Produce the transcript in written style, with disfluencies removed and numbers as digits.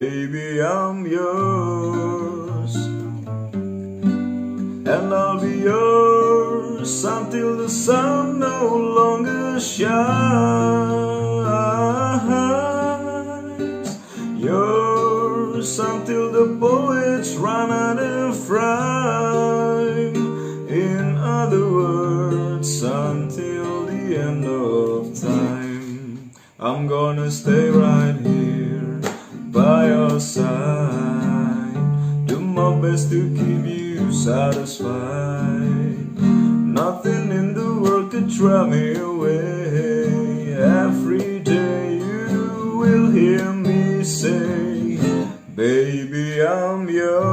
Baby, I'm yours, and I'll be yours until the sun no longer shines. Yours until the poets run out of rhyme. In other words, until the end of time. I'm gonna stay right here by your side, do my best to keep you satisfied. Nothing in the world could drive me away. Every day you will hear me say, baby, I'm yours.